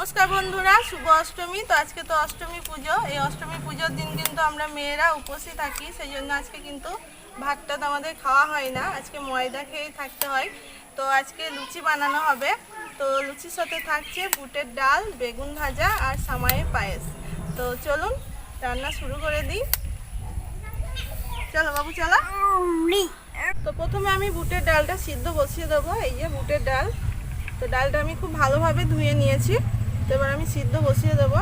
নমস্কার বন্ধুরা, শুভ অষ্টমী। তো আজকে তো অষ্টমী পুজো। এই অষ্টমী পুজোর দিন কিন্তু আমরা মেয়েরা উপোসী থাকি, সেই জন্য আজকে কিন্তু ভাতটা তো আমাদের খাওয়া হয় না, আজকে ময়দা খেয়েই থাকতে হয়। তো আজকে লুচি বানানো হবে। তো লুচির সাথে থাকছে বুটের ডাল, বেগুন ভাজা আর সামাইয়ের পায়েস। তো চলুন রান্না শুরু করে দিই। চলো বাবু চলো। তো প্রথমে আমি বুটের ডালটা সিদ্ধ বসিয়ে দেবো। এই যে বুটের ডাল, তো ডালটা আমি খুব ভালোভাবে ধুয়ে নিয়েছি। তো এবার আমি সিদ্ধ বসিয়ে দেবো।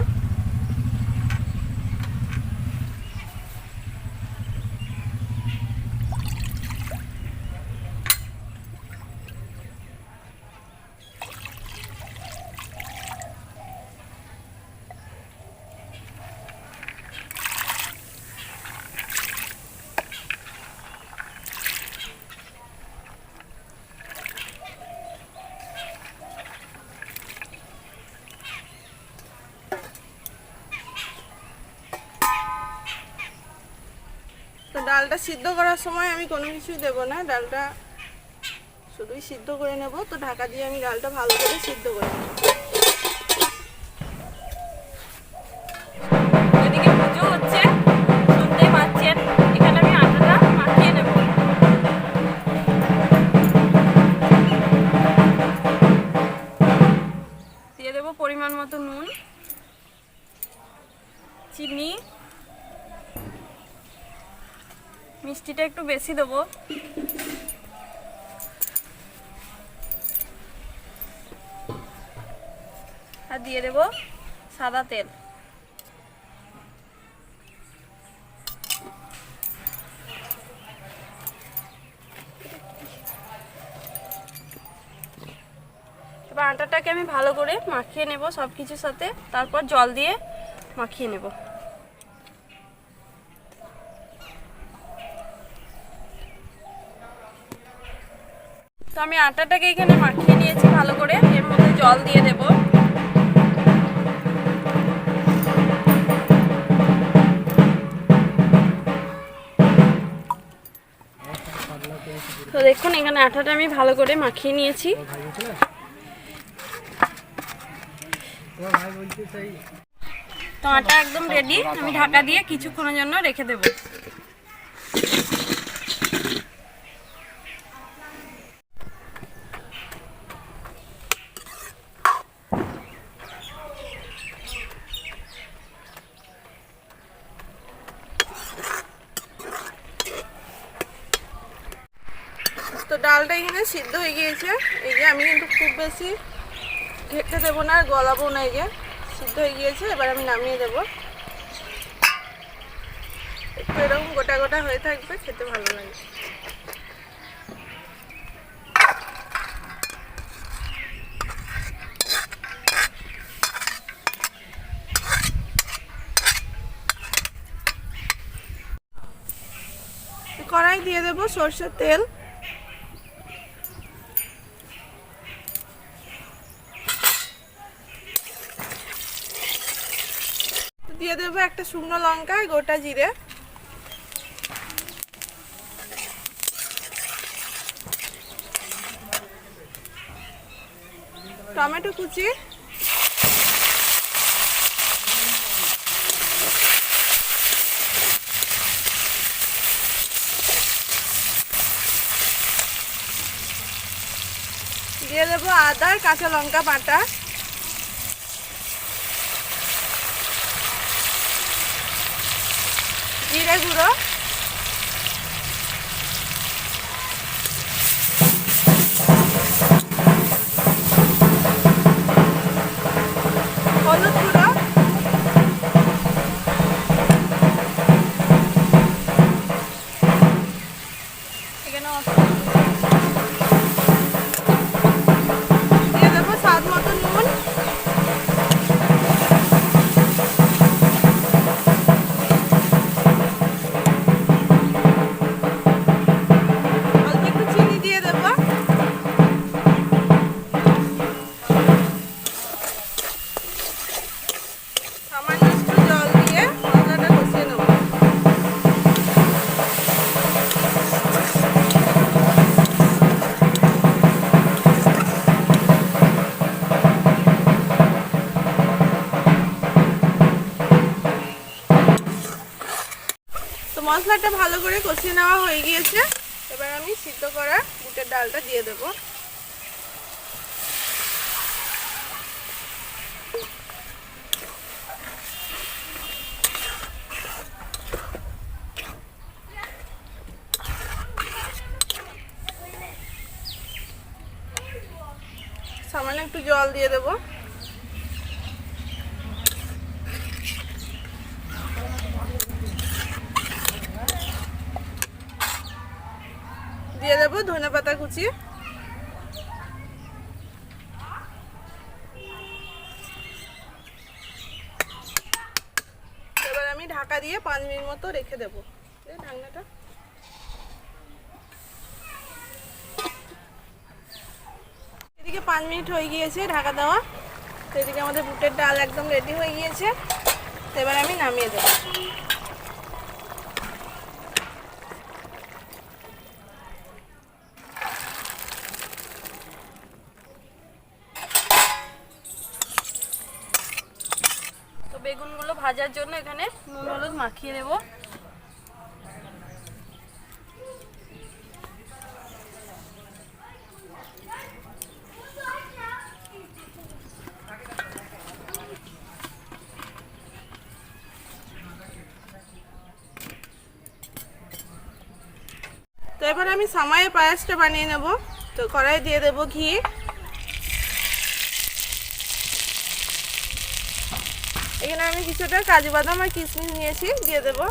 তো ডালটা সিদ্ধ করার সময় আমি কোনো কিছুই দেবো না, ডালটা শুধুই সিদ্ধ করে নেব। তো ঢাকা দিয়ে আমি ডালটা ভালো করে সিদ্ধ করে নেব। এদিকে পুজো হচ্ছে, শুনতেই পাচ্ছেন। এখানে আমি আটাটা মাখিয়ে নেব। দিয়ে দেবো পরিমাণ মতো নুন, চিনি, মিষ্টিটা একটু বেশি দেবো। আর দিয়ে দেবো সাদা তেল। এবার আটাটাকে আমি ভালো করে মাখিয়ে নেব সব কিছুর সাথে, তারপর জল দিয়ে মাখিয়ে নেব। তো আমি আটাটাকে এখানে মাখিয়ে নিয়েছি ভালো করে, এর মধ্যে জল দিয়ে দেব। তো দেখুন এখানে আটাটা আমি ভালো করে মাখিয়ে নিয়েছি। তো আটা একদম রেডি, আমি ঢাকা দিয়ে কিছুক্ষণের জন্য রেখে দেব। তো ডালটা এখানে সিদ্ধ হয়ে গিয়েছে। এই যে আমি কিন্তু খুব বেশি ঢেকে দেবো না, আর গলাবো না। এই যে সিদ্ধ হয়ে গিয়েছে, এবার আমি নামিয়ে দেবো। একটু এরকম গোটা গোটা হয়ে থাকবে, খেতে ভালো লাগে। কড়াই দিয়ে দেবো সরষের তেল। দিয়ে দেবো একটা শুকনো লঙ্কা, গোটা জিরে, টমেটো কুচি, দিয়ে দেবো আদা কাঁচা লঙ্কা বাটা, জিরে গুঁড়ো, হলুদ গুঁড়ো, এখানে দিয়ে দেবো স্বাদ মতো নুন, মশলাটা ভালো করে কষিয়ে নেওয়া হয়ে গিয়েছে। এবার আমি সিদ্ধ করা বুটের ডালটা দিয়ে দেবো। সামান্য একটু জল দিয়ে দেবো। দিয়ে দেবো ধনেপাতা কুচি। এবার আমি ঢাকা দিয়ে 5 মিনিট মতো রেখে দেবো। ঢাকনাটা এদিকে 5 মিনিট হয়ে গিয়েছে ঢাকা দেওয়া। তো এদিকে আমাদের বুটের ডাল একদম রেডি হয়ে গিয়েছে। তো এবার আমি নামিয়ে দেবো। তো বেগুনগুলো ভাজার জন্য এখানে নুন হলুদ মাখিয়ে নেব। তো এবার আমি সামাইয়ের পায়েসটা বানিয়ে নেব। তো কড়াই দিয়ে দেবো ঘি। এখানে আমি কিছুটা কাজু বাদাম আর কিশমিশ নিয়েছি, দিয়ে দেবো।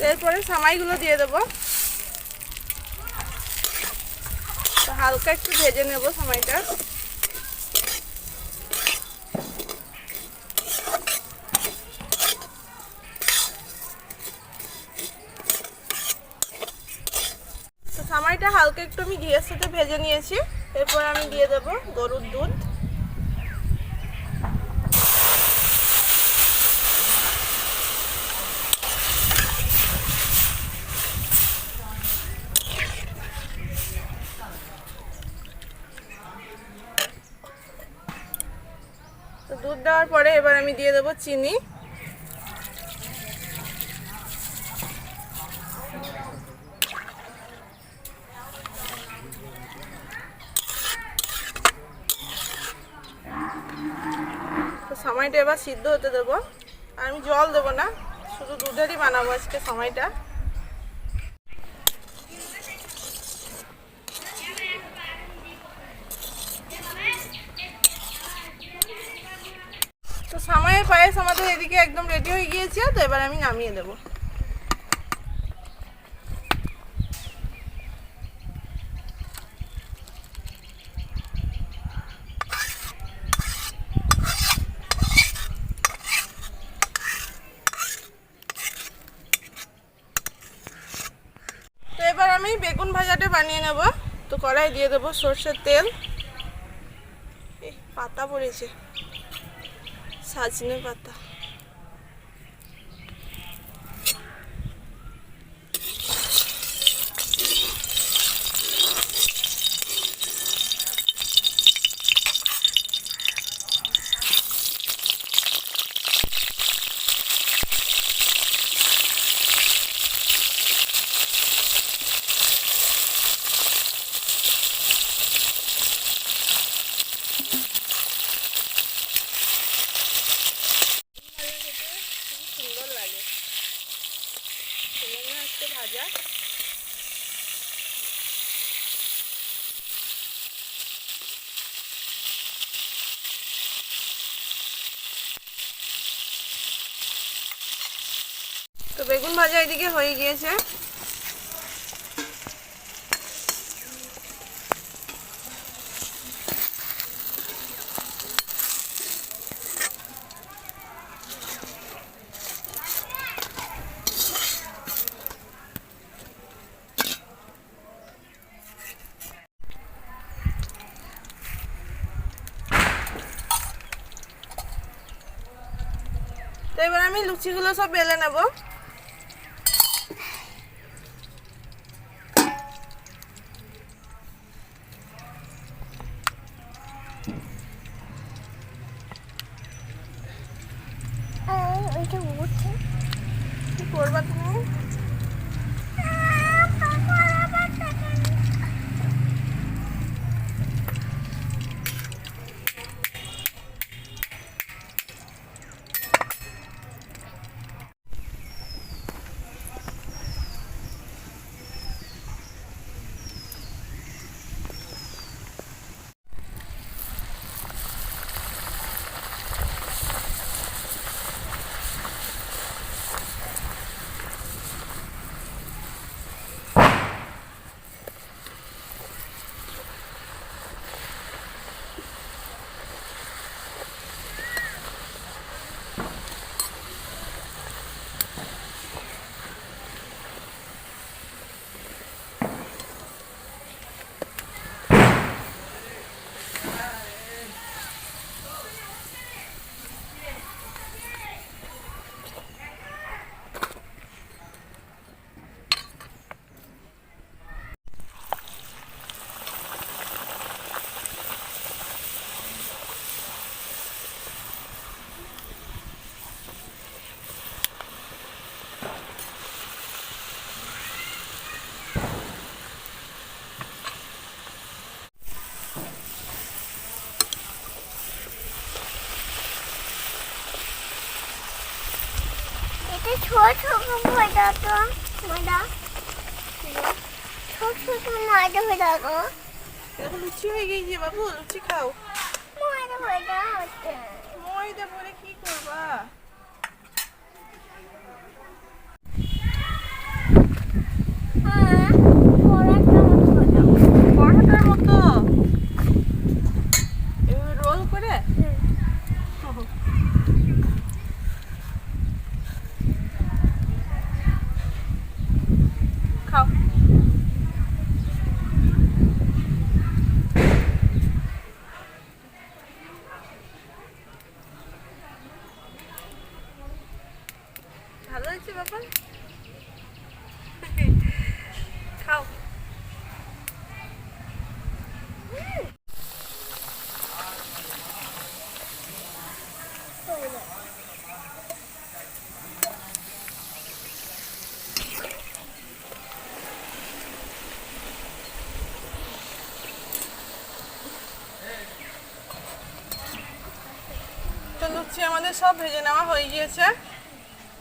এরপরে সামাইগুলো দিয়ে দেবো। তো হালকা একটু ভেজে নেব সামাইটা। তো সামাইটা হালকা একটু আমি ঘিয়ের সাথে ভেজে নিয়েছি। এরপর আমি দিয়ে দেবো গরুর দুধ। তো দুধ দেওয়ার পরে এবার আমি দিয়ে দেবো চিনি। তো সামাইটা এবার সিদ্ধ হতে দেবো। আর আমি জল দেবো না, শুধু দুধেরই বানাবো আজকে সামাইটা। তো সামাইয়ের পায়েস আমাদের এদিকে একদম রেডি হয়ে গিয়েছে। তো এবার আমি নামিয়ে দেবো। তো এবার আমি বেগুন ভাজাটা বানিয়ে নেব। তো কড়াই দিয়ে দেবো সরষের তেল। পাতা পড়েছে, সজনে পাতা। সুন্দর লাগে ভাজা। তো বেগুন ভাজা এদিকে হয়ে গিয়েছে। তো এবার আমি লুচিগুলো সব বেলে নেব। করবা তুমি? ছোট ময়দা তো ময়দা ছোট ছোট ময়দা ময়দা তো এখন লুচি হয়ে গিয়েছে বাবু, লুচি খাও। ময়দা ময়দা হচ্ছে ময়দা ভরে কি করবা? পরোটার মতো এভাবে রোল করে খাও। ভালো হয়েছে বাবা, খাও। তো লুচি আমাদের সব ভেজে নেওয়া হয়ে গিয়েছে।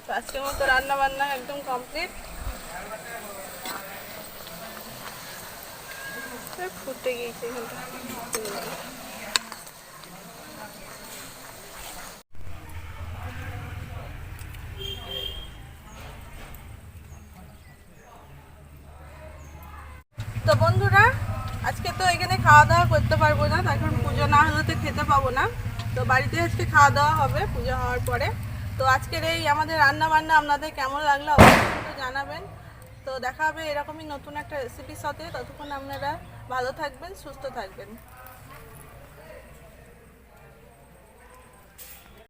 তো আজকের মতো রান্না বান্না একদম কমপ্লিট। ফুটে গিয়েছে এখানটা। তো বন্ধুরা, আজকে তো এখানে খাওয়া দাওয়া করতে পারবো না, তার কারণ পুজো না হলে তো খেতে পাবো না। তো বাড়িতে আজকে খাওয়া দাওয়া হবে পুজো হওয়ার পরে। তো আজকের এই আমাদের রান্না বান্না আপনাদের কেমন লাগলো অবশ্যই কিন্তু জানাবেন। তো দেখা হবে এরকমই নতুন একটা রেসিপির সাথে। ততক্ষণ আপনারা ভালো থাকবেন, সুস্থ থাকবেন।